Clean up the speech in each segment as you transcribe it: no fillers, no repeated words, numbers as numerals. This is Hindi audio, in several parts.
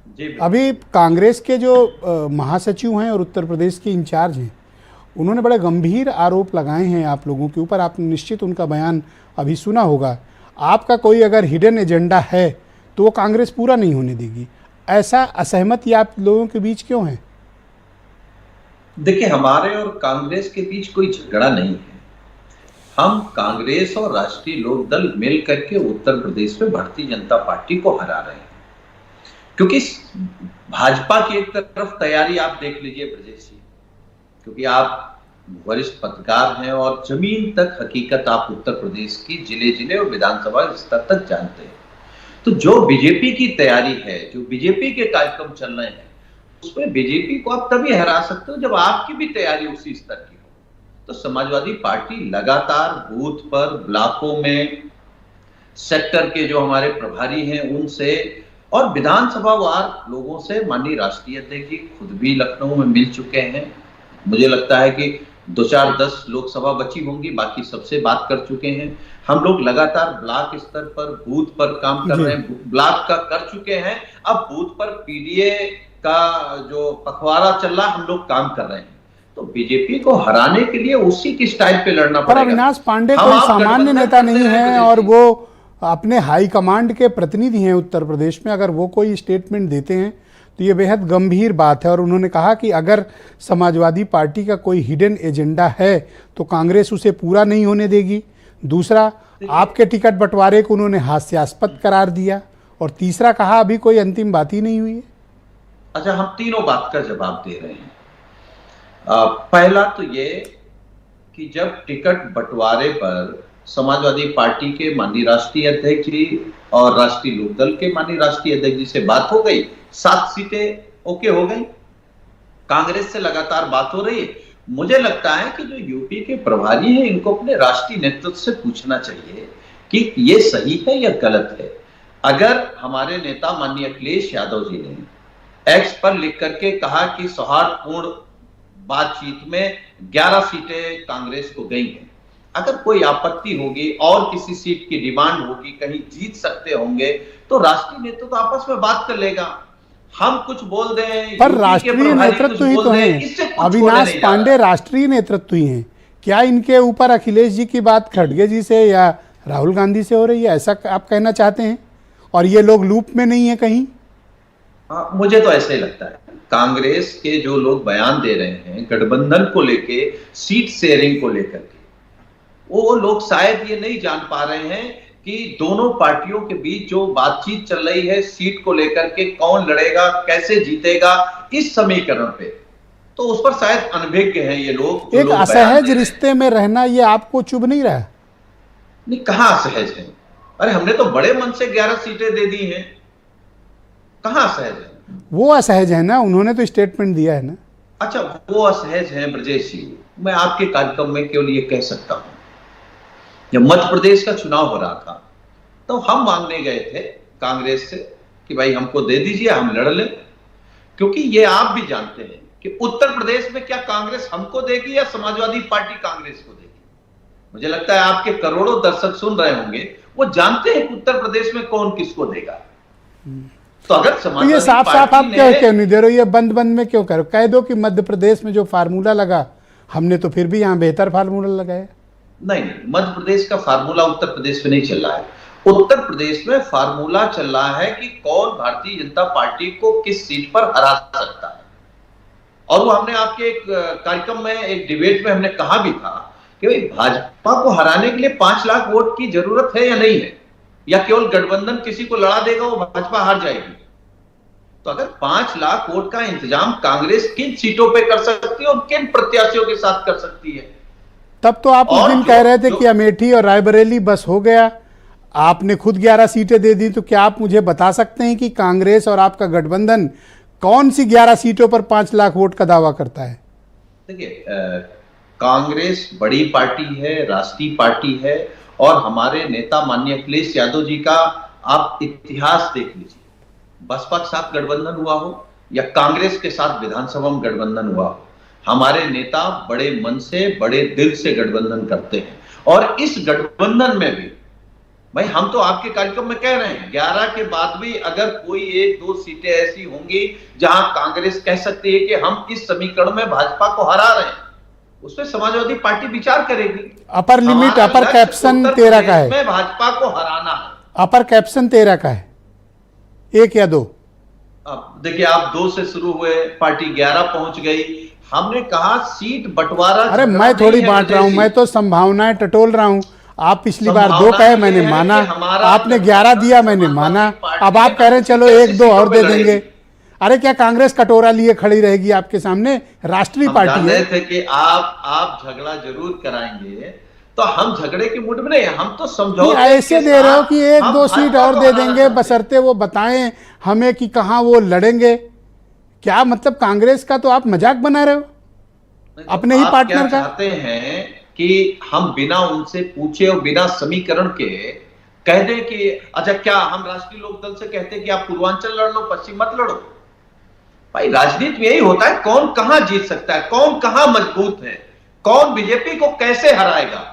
जी अभी कांग्रेस के जो महासचिव हैं और उत्तर प्रदेश के इंचार्ज हैं, उन्होंने बड़े गंभीर आरोप लगाए हैं आप लोगों के ऊपर। आपने निश्चित उनका बयान अभी सुना होगा। आपका कोई अगर हिडन एजेंडा है तो वो कांग्रेस पूरा नहीं होने देगी। ऐसा असहमति आप लोगों के बीच क्यों है? देखिए, हमारे और कांग्रेस के बीच कोई झगड़ा नहीं है। हम कांग्रेस और राष्ट्रीय लोकदल मिल करके उत्तर प्रदेश में भारतीय जनता पार्टी को हरा रहे हैं। क्योंकि भाजपा की एक तरफ तैयारी आप देख लीजिए ब्रजेश जी, क्योंकि आप वरिष्ठ पत्रकार हैं और जमीन तक हकीकत आप उत्तर प्रदेश की जिले जिले और विधानसभा स्तर तक जानते हैं। तो जो बीजेपी की तैयारी है, जो बीजेपी के कार्यक्रम चल रहे हैं, उसमें बीजेपी को आप तभी हरा सकते हो जब आपकी भी तैयारी उसी स्तर की हो। तो समाजवादी पार्टी लगातार बूथ पर, ब्लॉकों में, सेक्टर के जो हमारे प्रभारी हैं उनसे और विधानसभा वार लोगों से, माननीय राष्ट्रीय अध्यक्ष जी खुद भी लखनऊ में मिल चुके हैं। मुझे लगता है कि 2-4-10 लोकसभा बची होंगी, बाकी सबसे बात कर चुके हैं। हम लोग लगातार ब्लॉक स्तर पर, बूथ पर काम कर रहे हैं। ब्लॉक का कर चुके हैं, अब बूथ पर पीडीए का जो पखवाड़ा चल रहा, हम लोग काम कर रहे हैं। तो बीजेपी को हराने के लिए उसी की स्टाइल पे लड़ना पड़ेगा। अविनाश पांडे कोई सामान्य नेता नहीं है और वो अपने हाईकमांड के प्रतिनिधि हैं उत्तर प्रदेश में। अगर वो कोई स्टेटमेंट देते हैं तो ये बेहद गंभीर बात है। और उन्होंने कहा कि अगर समाजवादी पार्टी का कोई हिडन एजेंडा है तो कांग्रेस उसे पूरा नहीं होने देगी। दूसरा, आपके टिकट बंटवारे को उन्होंने हास्यास्पद करार दिया। और तीसरा कहा अभी कोई अंतिम बात ही नहीं हुई है। अच्छा, हम तीनों बात का जवाब दे रहे हैं। पहला तो ये कि जब टिकट बंटवारे पर समाजवादी पार्टी के माननीय राष्ट्रीय अध्यक्ष जी और राष्ट्रीय लोकदल के माननीय राष्ट्रीय अध्यक्ष जी से बात हो गई, 7 सीटें ओके हो गई। कांग्रेस से लगातार बात हो रही है। मुझे लगता है कि जो यूपी के प्रभारी हैं, इनको अपने राष्ट्रीय नेतृत्व से पूछना चाहिए कि ये सही है या गलत है। अगर हमारे नेता माननीय अखिलेश यादव जी ने एक्स पर लिख करके कहा कि सौहार्दपूर्ण बातचीत में 11 सीटें कांग्रेस को गई हैं, अगर कोई आपत्ति होगी और किसी सीट की डिमांड होगी, कहीं जीत सकते होंगे, तो राष्ट्रीय नेतृत्व तो आपस में बात कर लेगा। हम कुछ बोल दें पर राष्ट्रीय नेतृत्व ही तो है। अविनाश पांडे राष्ट्रीय नेतृत्व ही हैं। क्या इनके ऊपर अखिलेश जी की बात खड़गे जी से या राहुल गांधी से हो रही है, ऐसा आप कहना चाहते हैं? और ये लोग लूप में नहीं है कहीं? हाँ, मुझे तो ऐसा ही लगता है। कांग्रेस के जो लोग बयान दे रहे हैं गठबंधन को लेके, सीट शेयरिंग को लेकर के, वो लोग शायद ये नहीं जान पा रहे हैं कि दोनों पार्टियों के बीच जो बातचीत चल रही है सीट को लेकर के, कौन लड़ेगा, कैसे जीतेगा, इस समीकरण पे, तो उस पर शायद अनभिज्ञ हैं ये लोग। एक असहज रिश्ते में रहना ये आपको चुभ नहीं रहा? नहीं, कहां असहज है? अरे हमने तो बड़े मन से 11 सीटें दे दी हैं, कहां असहज है? वो असहज है ना, उन्होंने तो स्टेटमेंट दिया है ना। अच्छा, वो असहज हैं ब्रजेश जी। मैं आपके कार्यक्रम में केवल ये कह सकता हूं, जब मध्य प्रदेश का चुनाव हो रहा था तो हम मांगने गए थे कांग्रेस से कि भाई हमको दे दीजिए, हम लड़ लें। क्योंकि ये आप भी जानते हैं कि उत्तर प्रदेश में क्या कांग्रेस हमको देगी या समाजवादी पार्टी कांग्रेस को देगी। मुझे लगता है आपके करोड़ों दर्शक सुन रहे होंगे, वो जानते हैं कि उत्तर प्रदेश में कौन किसको देगा। तो अगर समाजवादी ये साफ साफ आप क्यों नहीं दे रहे हो? ये बंद बंद में क्यों करो? कह दो कि मध्य प्रदेश में जो फार्मूला लगा, हमने तो फिर भी यहाँ बेहतर फार्मूला लगाया। नहीं, मध्य प्रदेश का फार्मूला उत्तर प्रदेश में नहीं चल रहा है। उत्तर प्रदेश में फार्मूला चल रहा है कि कौन भारतीय जनता पार्टी को किस सीट पर हरा सकता है। और वो हमने आपके एक कार्यक्रम में, एक डिबेट में हमने कहा भी था कि भाई भाजपा को हराने के लिए 5 लाख वोट की जरूरत है या नहीं है, या केवल गठबंधन किसी को लड़ा देगा वो भाजपा हार जाएगी। तो अगर 5 लाख वोट का इंतजाम कांग्रेस किन सीटों पे कर सकती है और किन प्रत्याशियों के साथ कर सकती है? तब तो आप उस दिन कह रहे थे कि अमेठी और रायबरेली बस हो गया, आपने खुद 11 सीटें दे दी। तो क्या आप मुझे बता सकते हैं कि कांग्रेस और आपका गठबंधन कौन सी 11 सीटों पर 5 लाख वोट का दावा करता है? देखिए, कांग्रेस बड़ी पार्टी है, राष्ट्रीय पार्टी है, और हमारे नेता माननीय अखिलेश यादव जी का आप इतिहास देख लीजिए। बसपा के साथ गठबंधन हुआ हो या कांग्रेस के साथ विधानसभा में गठबंधन हुआ हो, हमारे नेता बड़े मन से, बड़े दिल से गठबंधन करते हैं। और इस गठबंधन में भी भाई हम तो आपके कार्यक्रम में कह रहे हैं 11 के बाद भी अगर कोई एक दो सीटें ऐसी होंगी जहां कांग्रेस कह सकती है कि हम इस समीकरण में भाजपा को हरा रहे हैं, उसमें समाजवादी पार्टी विचार करेगी। अपर लिमिट, अपर कैप्शन 13 का है, में भाजपा को हराना है। अपर कैप्शन 13 का है, 1 या 2। अब देखिए, आप 2 से शुरू हुए, पार्टी 11 पहुंच गई। हमने कहा सीट बंटवारा। अरे मैं थोड़ी बांट रहा हूं, मैं तो संभावनाएं टटोल रहा हूं। आप पिछली बार 2 कहे, मैंने माना, आपने 11 दिया, मैंने माना। अब आप कह रहे हैं चलो 1-2 और दे देंगे। अरे क्या कांग्रेस कटोरा लिए खड़ी रहेगी आपके सामने? राष्ट्रीय पार्टी है। थे कि आप झगड़ा जरूर कराएंगे, तो हम झगड़े के मूड में नहीं, हम तो समझौते ऐसे दे रहे हो कि 1-2 सीट और दे देंगे, बशर्ते वो बताएं हमें कि कहां वो लड़ेंगे। क्या मतलब, कांग्रेस का तो आप मजाक बना रहे हो अपने ही पार्टनर का। चाहते हैं कि हम बिना उनसे पूछे और बिना समीकरण के कह दें कि अच्छा, क्या हम राष्ट्रीय लोकदल से कहते हैं कि आप पूर्वांचल लड़ लो, पश्चिम मत लड़ो? भाई राजनीति में यही होता है, कौन कहां जीत सकता है, कौन कहां मजबूत है, कौन बीजेपी को कैसे हराएगा।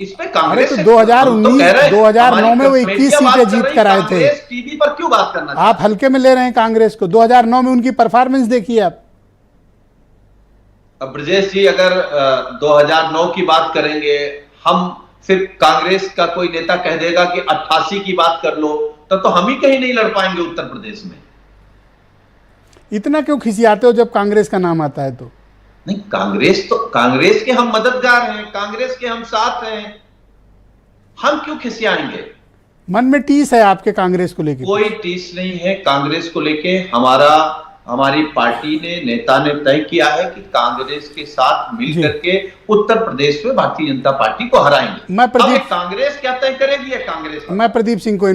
इसमें कांग्रेस तो 2019 2009 में वो 21 सीटें जीत कर आए थे। टीवी पर क्यों बात करना? आप हल्के में ले रहे हैं कांग्रेस को। 2009 में उनकी परफॉर्मेंस देखिए आप। अब ब्रजेश जी, अगर 2009 की बात करेंगे हम, सिर्फ कांग्रेस का कोई नेता कह देगा कि 88 की बात कर लो, तो हम ही कहीं नहीं लड़ पाएंगे उत्तर प्रदेश में। इतना क्यों खिसियाते हो जब कांग्रेस का नाम आता है? तो नहीं, कांग्रेस के हम मददगार हैं, कांग्रेस के हम साथ हैं, हम क्यों खिसियाएंगे? मन में टीस है आपके कांग्रेस को लेके? कोई टीस नहीं है कांग्रेस को लेके। हमारी पार्टी ने, नेता ने तय किया है कि कांग्रेस के साथ मिलकर के उत्तर प्रदेश में भारतीय जनता पार्टी को हराएंगे। कांग्रेस क्या तय करेगी? कांग्रेस। मैं प्रदीप सिंह को